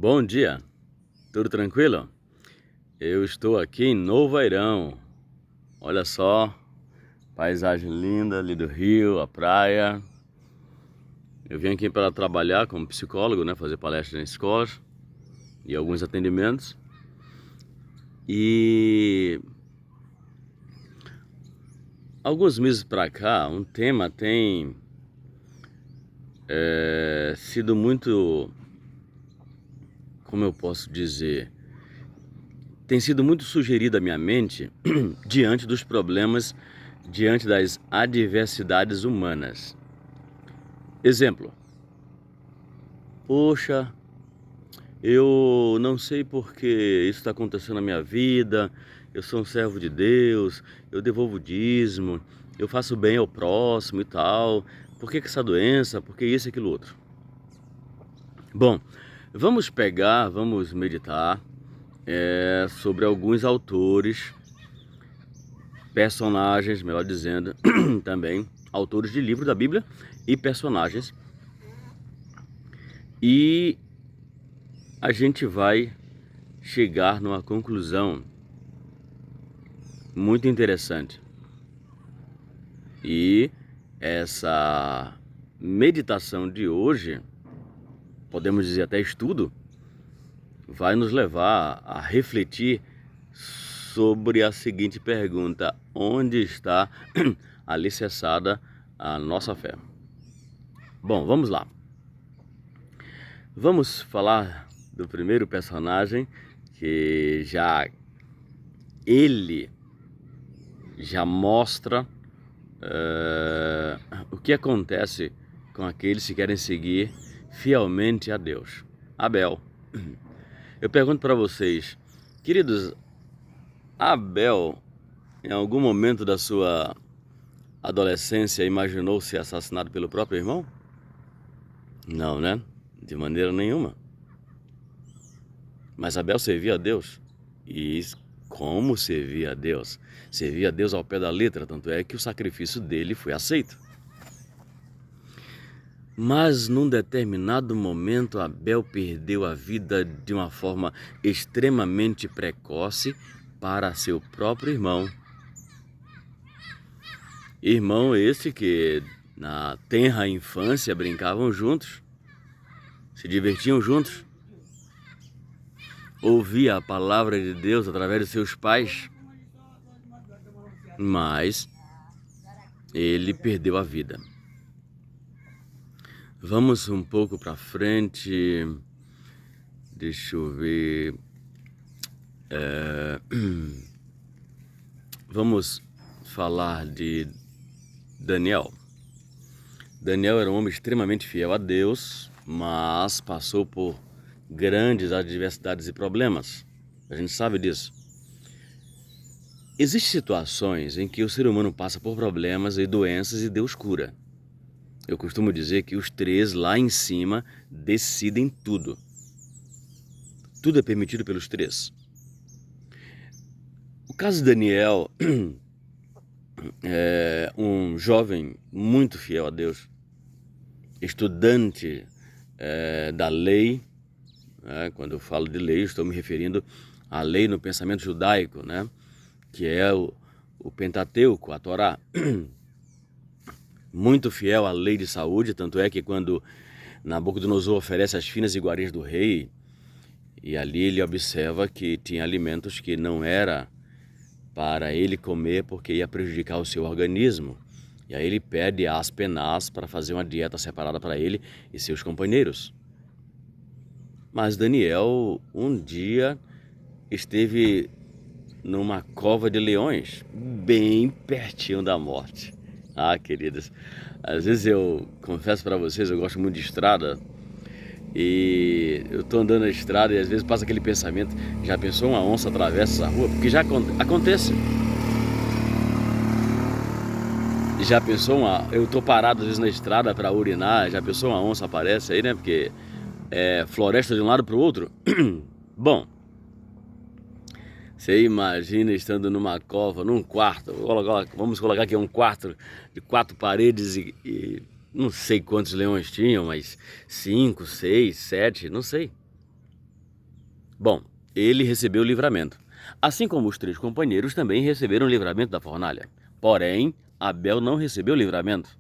Bom dia, tudo tranquilo? Eu estou aqui em Novo Airão. Olha só, paisagem linda ali do rio, a praia. Eu vim aqui para trabalhar como psicólogo, né? Fazer palestras em escolas e alguns atendimentos. E alguns meses para cá, um tema tem sido muito, como eu posso dizer, tem sido muito sugerido à minha mente diante dos problemas, diante das adversidades humanas. Exemplo: poxa, eu não sei por que isso está acontecendo na minha vida, eu sou um servo de Deus, eu devolvo dízimo, eu faço bem ao próximo e tal, por que essa doença, por que isso e aquilo outro? Bom, vamos meditar sobre alguns autores, personagens, melhor dizendo, também autores de livros da Bíblia e personagens, e a gente vai chegar numa conclusão muito interessante. E essa meditação de hoje, podemos dizer até estudo, vai nos levar a refletir sobre a seguinte pergunta: onde está alicerçada a nossa fé? Bom, vamos lá. Vamos falar do primeiro personagem que ele já mostra o que acontece com aqueles que querem seguir fielmente a Deus. Abel. Eu pergunto para vocês, queridos, Abel, em algum momento da sua adolescência, imaginou ser assassinado pelo próprio irmão? Não, né? De maneira nenhuma. Mas Abel servia a Deus. E como servia a Deus? Servia a Deus ao pé da letra, tanto é que o sacrifício dele foi aceito. Mas num determinado momento, Abel perdeu a vida de uma forma extremamente precoce para seu próprio irmão. Irmão esse que na tenra infância brincavam juntos, se divertiam juntos, ouvia a palavra de Deus através de seus pais, mas ele perdeu a vida. Vamos um pouco para frente, deixa eu ver, vamos falar de Daniel. Daniel era um homem extremamente fiel a Deus, mas passou por grandes adversidades e problemas. A gente sabe disso. Existem situações em que o ser humano passa por problemas e doenças e Deus cura. Eu costumo dizer que os três lá em cima decidem tudo. Tudo é permitido pelos três. O caso de Daniel é um jovem muito fiel a Deus, estudante da lei. Quando eu falo de lei, estou me referindo à lei no pensamento judaico, né? Que é o Pentateuco, a Torá. Muito fiel à lei de saúde, tanto é que quando Nabucodonosor oferece as finas iguarias do rei, e ali ele observa que tinha alimentos que não era para ele comer porque ia prejudicar o seu organismo. E aí ele pede a Aspenaz para fazer uma dieta separada para ele e seus companheiros. Mas Daniel um dia esteve numa cova de leões, bem pertinho da morte. Queridas, às vezes eu confesso para vocês, eu gosto muito de estrada, e eu tô andando na estrada e às vezes passa aquele pensamento: já pensou uma onça atravessa essa rua? Porque já acontece. Já pensou eu tô parado às vezes na estrada para urinar, já pensou uma onça aparece aí, né? Porque é floresta de um lado para o outro. Bom, você imagina estando numa cova, num quarto, vamos colocar aqui um quarto de 4 paredes e não sei quantos leões tinham, mas 5, 6, 7, não sei. Bom, ele recebeu o livramento, assim como os 3 companheiros também receberam o livramento da fornalha. Porém, Abel não recebeu o livramento.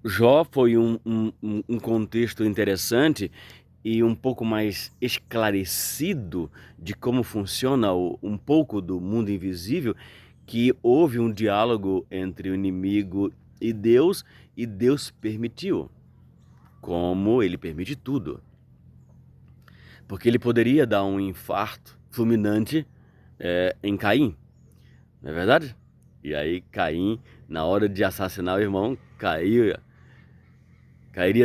Jó foi um contexto interessante e um pouco mais esclarecido de como funciona um pouco do mundo invisível, que houve um diálogo entre o inimigo e Deus permitiu, como ele permite tudo. Porque ele poderia dar um infarto fulminante em Caim, não é verdade? E aí Caim, na hora de assassinar o irmão, cairia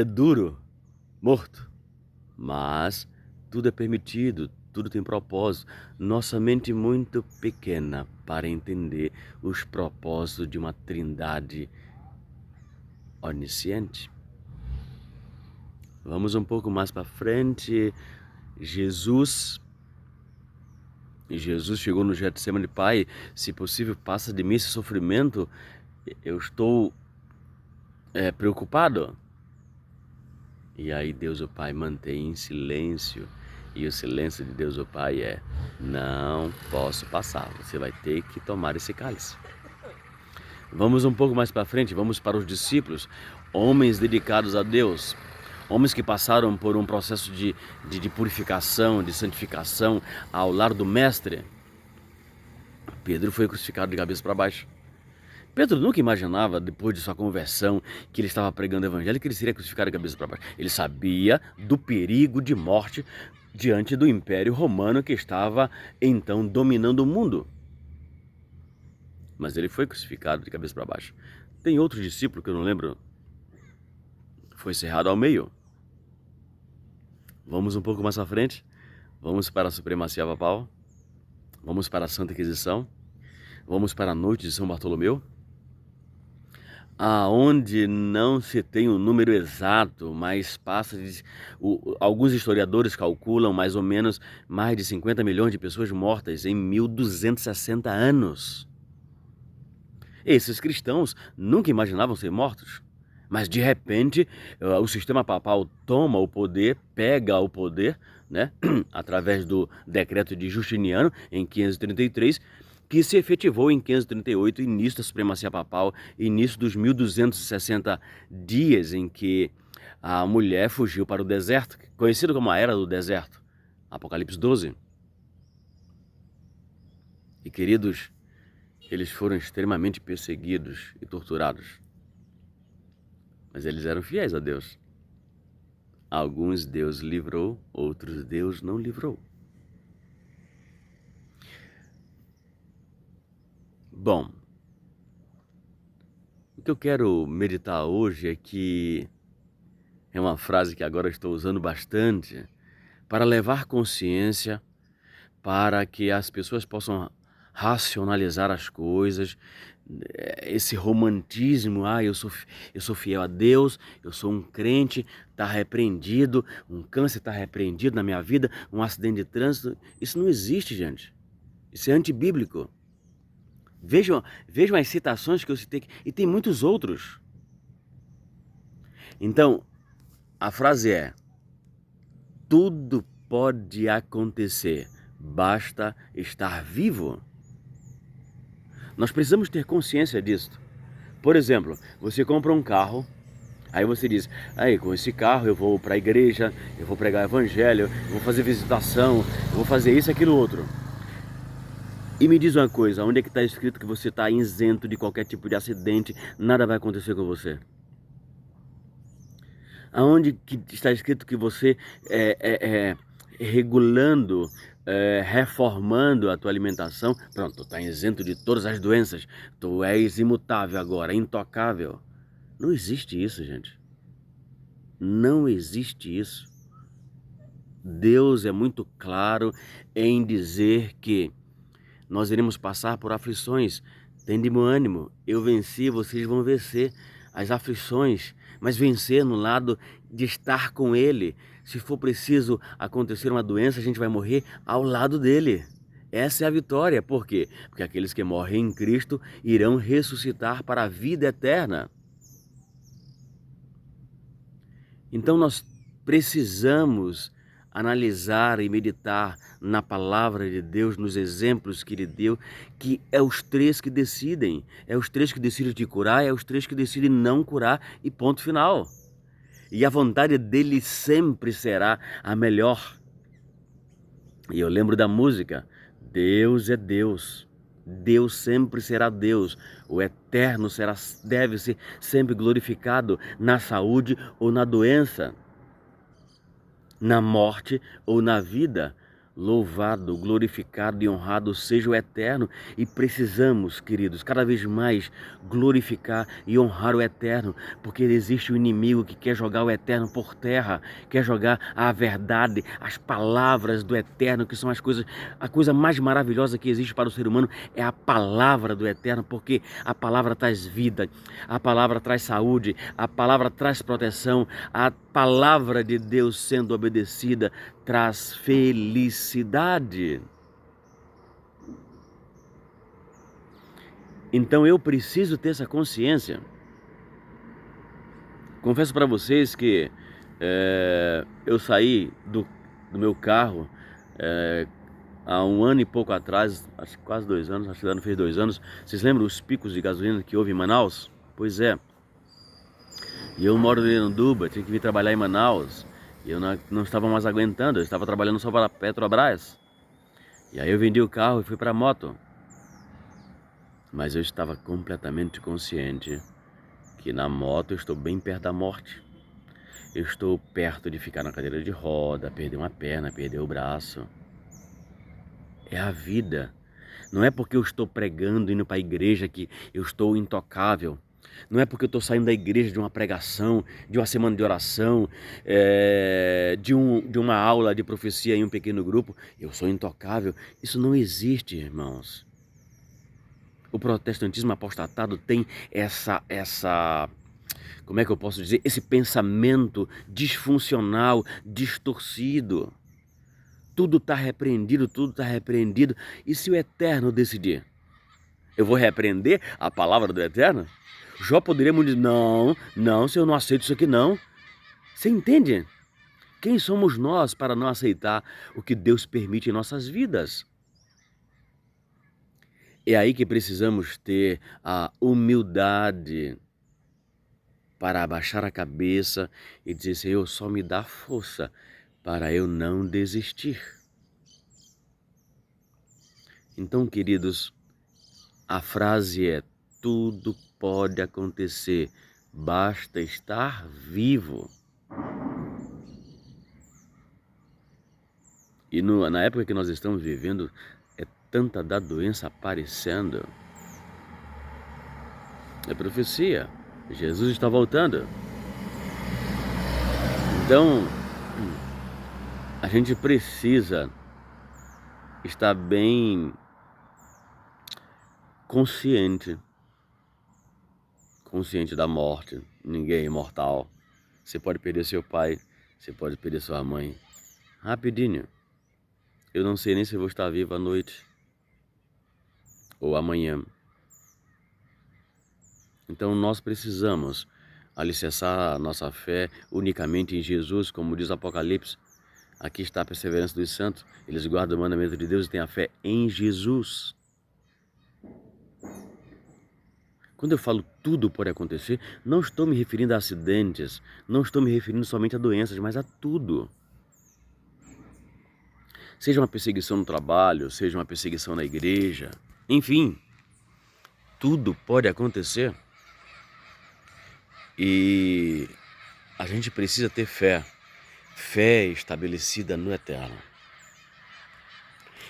duro, morto. Mas tudo é permitido, tudo tem propósito. Nossa mente muito pequena para entender os propósitos de uma trindade onisciente. Vamos um pouco mais para frente. Jesus chegou no Getsemane: Pai, se possível, passa de mim esse sofrimento. Eu estou preocupado. E aí Deus o Pai mantém em silêncio. E o silêncio de Deus o Pai é: não posso passar, você vai ter que tomar esse cálice. Vamos um pouco mais para frente, vamos para os discípulos, homens dedicados a Deus, homens que passaram por um processo de purificação, de santificação ao lado do Mestre. Pedro foi crucificado de cabeça para baixo. Pedro nunca imaginava, depois de sua conversão, que ele estava pregando o evangelho, que ele seria crucificado de cabeça para baixo. Ele sabia do perigo de morte diante do Império Romano que estava, então, dominando o mundo. Mas ele foi crucificado de cabeça para baixo. Tem outro discípulo que eu não lembro, foi cerrado ao meio. Vamos um pouco mais à frente, vamos para a supremacia papal, vamos para a Santa Inquisição, vamos para a noite de São Bartolomeu, aonde não se tem um número exato, mas alguns historiadores calculam mais ou menos mais de 50 milhões de pessoas mortas em 1260 anos. Esses cristãos nunca imaginavam ser mortos, mas de repente o sistema papal toma o poder, pega o poder, né, através do decreto de Justiniano em 533, que se efetivou em 538, início da supremacia papal, início dos 1260 dias em que a mulher fugiu para o deserto, conhecido como a Era do Deserto, Apocalipse 12. E queridos, eles foram extremamente perseguidos e torturados, mas eles eram fiéis a Deus. Alguns Deus livrou, outros Deus não livrou. Bom, o que eu quero meditar hoje é que é uma frase que agora estou usando bastante para levar consciência, para que as pessoas possam racionalizar as coisas, esse romantismo: eu sou fiel a Deus, eu sou um crente, está repreendido, um câncer está repreendido na minha vida, um acidente de trânsito. Isso não existe, gente. Isso é antibíblico. Vejam as citações que eu citei aqui, e tem muitos outros. Então, a frase é: tudo pode acontecer, basta estar vivo. Nós precisamos ter consciência disso. Por exemplo, você compra um carro, aí você diz: aí, com esse carro eu vou para a igreja, eu vou pregar o evangelho, eu vou fazer visitação, eu vou fazer isso, aquilo, outro. E me diz uma coisa, onde é que está escrito que você está isento de qualquer tipo de acidente, nada vai acontecer com você? Aonde que está escrito que você regulando, reformando a tua alimentação, pronto, está isento de todas as doenças, tu és imutável agora, intocável? Não existe isso, gente. Não existe isso. Deus é muito claro em dizer que nós iremos passar por aflições. Tem de bom ânimo, eu venci, vocês vão vencer as aflições, mas vencer no lado de estar com Ele. Se for preciso acontecer uma doença, a gente vai morrer ao lado dele. Essa é a vitória. Por quê? Porque aqueles que morrem em Cristo irão ressuscitar para a vida eterna. Então nós precisamos analisar e meditar na palavra de Deus, nos exemplos que Ele deu, que é os três que decidem. É os três que decidem te curar, é os três que decidem não curar e ponto final. E a vontade dele sempre será a melhor. E eu lembro da música, Deus é Deus. Deus sempre será Deus, o eterno deve ser sempre glorificado na saúde ou na doença, na morte ou na vida. Louvado, glorificado e honrado seja o Eterno. E precisamos, queridos, cada vez mais glorificar e honrar o Eterno, porque existe um inimigo que quer jogar o Eterno por terra, quer jogar a verdade, as palavras do Eterno, que são a coisa mais maravilhosa que existe para o ser humano é a palavra do Eterno, porque a palavra traz vida, a palavra traz saúde, a palavra traz proteção, a palavra de Deus sendo obedecida traz felicidade. Então eu preciso ter essa consciência. Confesso para vocês que eu saí do meu carro há 1 ano e pouco atrás, acho que quase 2 anos, acho que o ano fez 2 anos. Vocês lembram os picos de gasolina que houve em Manaus? Pois é. E eu moro em Iranduba, tinha que vir trabalhar em Manaus. E eu não estava mais aguentando, eu estava trabalhando só para a Petrobras. E aí eu vendi o carro e fui para a moto. Mas eu estava completamente consciente que na moto eu estou bem perto da morte. Eu estou perto de ficar na cadeira de roda, perder uma perna, perder o braço. É a vida. Não é porque eu estou pregando, indo para a igreja que eu estou intocável. Não é porque eu estou saindo da igreja de uma pregação, de uma semana de oração, de uma aula de profecia em um pequeno grupo, eu sou intocável. Isso não existe, irmãos. O protestantismo apostatado tem como é que eu posso dizer? Esse pensamento disfuncional, distorcido. Tudo está repreendido, tudo está repreendido. E se o Eterno decidir? Eu vou repreender a palavra do Eterno? Jó poderia dizer, não, se eu não aceito isso aqui não. Você entende? Quem somos nós para não aceitar o que Deus permite em nossas vidas? É aí que precisamos ter a humildade para abaixar a cabeça e dizer, Senhor, só me dá força para eu não desistir. Então, queridos, a frase é, tudo pode acontecer, basta estar vivo. E na época que nós estamos vivendo, é tanta da doença aparecendo. É profecia, Jesus está voltando. Então, a gente precisa estar bem consciente da morte. Ninguém é imortal. Você pode perder seu pai, você pode perder sua mãe. Rapidinho. Eu não sei nem se vou estar vivo à noite ou amanhã. Então nós precisamos alicerçar a nossa fé unicamente em Jesus, como diz o Apocalipse. Aqui está a perseverança dos santos. Eles guardam o mandamento de Deus e têm a fé em Jesus. Quando eu falo tudo pode acontecer, não estou me referindo a acidentes, não estou me referindo somente a doenças, mas a tudo. Seja uma perseguição no trabalho, seja uma perseguição na igreja, enfim, tudo pode acontecer. E a gente precisa ter fé estabelecida no Eterno.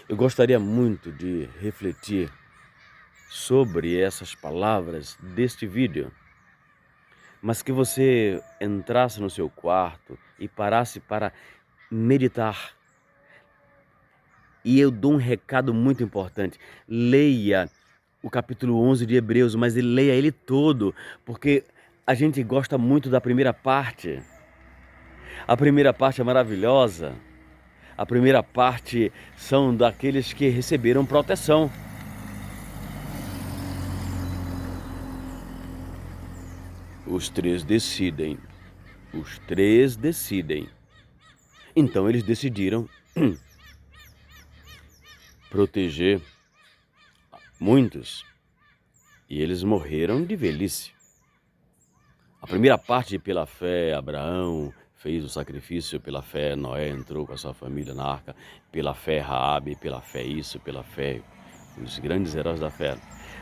Eu gostaria muito de refletir sobre essas palavras deste vídeo, mas que você entrasse no seu quarto e parasse para meditar. E eu dou um recado muito importante, leia o capítulo 11 de Hebreus, mas leia ele todo, porque a gente gosta muito da primeira parte. A primeira parte é maravilhosa, a primeira parte são daqueles que receberam proteção. Os três decidem. Então eles decidiram proteger muitos e eles morreram de velhice. A primeira parte, pela fé, Abraão fez o sacrifício, pela fé Noé entrou com a sua família na arca, pela fé Raabe, pela fé isso, pela fé os grandes heróis da fé.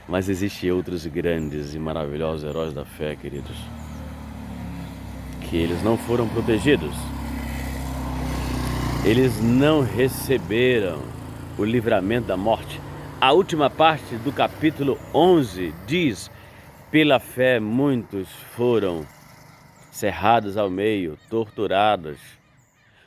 Mas existem outros grandes e maravilhosos heróis da fé, queridos, que eles não foram protegidos. Eles não receberam o livramento da morte. A última parte do capítulo 11 diz: pela fé muitos foram cerrados ao meio, torturados,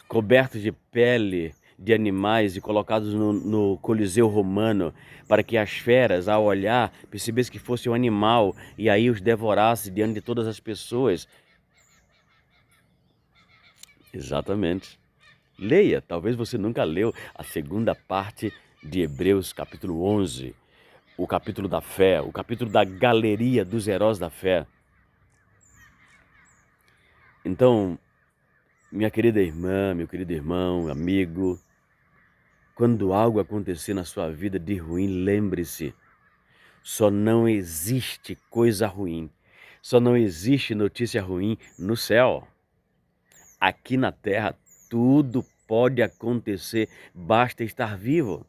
cobertos de pele de animais e colocados no Coliseu Romano, para que as feras, ao olhar, percebessem que fosse um animal e aí os devorasse diante de todas as pessoas. Exatamente. Leia, talvez você nunca leu a segunda parte de Hebreus capítulo 11, o capítulo da fé, o capítulo da galeria dos heróis da fé. Então, minha querida irmã, meu querido irmão, amigo, quando algo acontecer na sua vida de ruim, lembre-se, só não existe coisa ruim, só não existe notícia ruim no céu. Aqui na terra, tudo pode acontecer, basta estar vivo.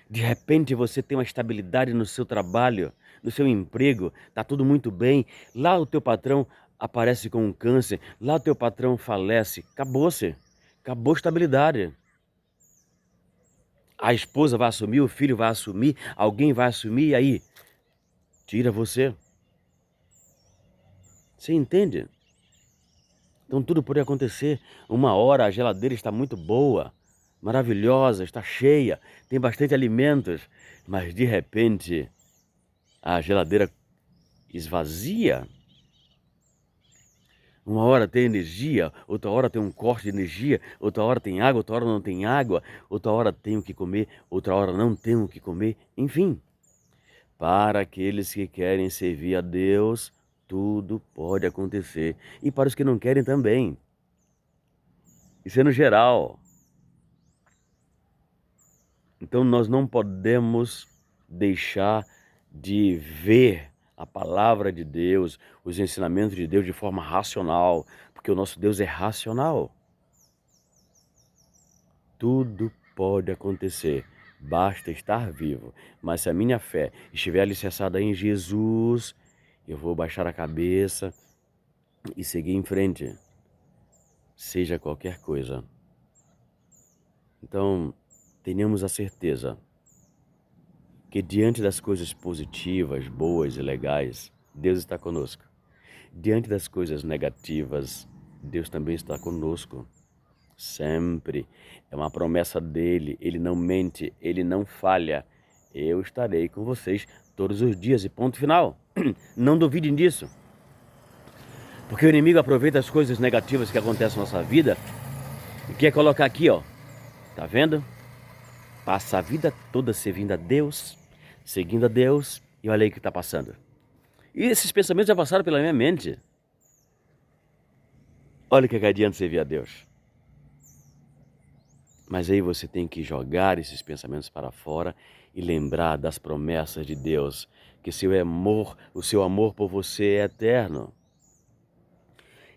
De repente você tem uma estabilidade no seu trabalho, no seu emprego, está tudo muito bem. Lá o teu patrão aparece com um câncer, lá o teu patrão falece, acabou-se, acabou a estabilidade. A esposa vai assumir, o filho vai assumir, alguém vai assumir e aí tira você. Você entende? Então tudo pode acontecer. Uma hora a geladeira está muito boa, maravilhosa, está cheia, tem bastante alimentos, mas de repente a geladeira esvazia. Uma hora tem energia, outra hora tem um corte de energia, outra hora tem água, outra hora não tem água, outra hora tem o que comer, outra hora não tem o que comer, enfim. Para aqueles que querem servir a Deus, tudo pode acontecer. E para os que não querem também. Isso é no geral. Então nós não podemos deixar de ver a palavra de Deus, os ensinamentos de Deus de forma racional, porque o nosso Deus é racional. Tudo pode acontecer, basta estar vivo. Mas se a minha fé estiver alicerçada em Jesus, eu vou baixar a cabeça e seguir em frente, seja qualquer coisa. Então, tenhamos a certeza que diante das coisas positivas, boas e legais, Deus está conosco. Diante das coisas negativas, Deus também está conosco. Sempre. É uma promessa dele, ele não mente, ele não falha. Eu estarei com vocês todos os dias e ponto final. Não duvidem disso. Porque o inimigo aproveita as coisas negativas que acontecem na nossa vida e quer colocar aqui, ó. Tá vendo? Passa a vida toda servindo a Deus, seguindo a Deus, e olha aí o que está passando. E esses pensamentos já passaram pela minha mente. Olha o que adianta servir a Deus. Mas aí você tem que jogar esses pensamentos para fora e lembrar das promessas de Deus, que o seu amor por você é eterno.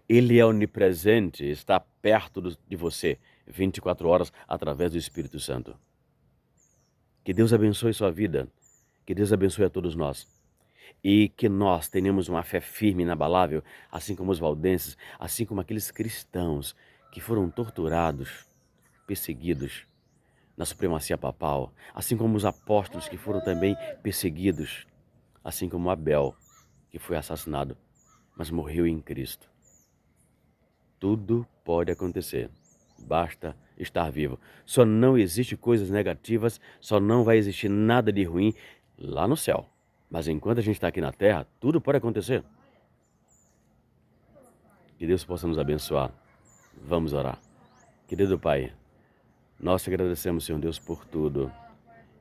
Ele é onipresente, está perto de você 24 horas através do Espírito Santo. Que Deus abençoe sua vida, que Deus abençoe a todos nós. E que nós tenhamos uma fé firme e inabalável, assim como os valdenses, assim como aqueles cristãos que foram torturados, perseguidos na supremacia papal, assim como os apóstolos que foram também perseguidos, assim como Abel, que foi assassinado, mas morreu em Cristo. Tudo pode acontecer, basta estar vivo. Só não existe coisas negativas, só não vai existir nada de ruim lá no céu. Mas enquanto a gente está aqui na terra, tudo pode acontecer. Que Deus possa nos abençoar. Vamos orar. Querido Pai, nós te agradecemos, Senhor Deus, por tudo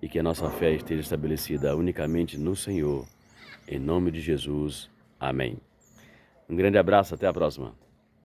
e que a nossa fé esteja estabelecida unicamente no Senhor. Em nome de Jesus. Amém. Um grande abraço, até a próxima.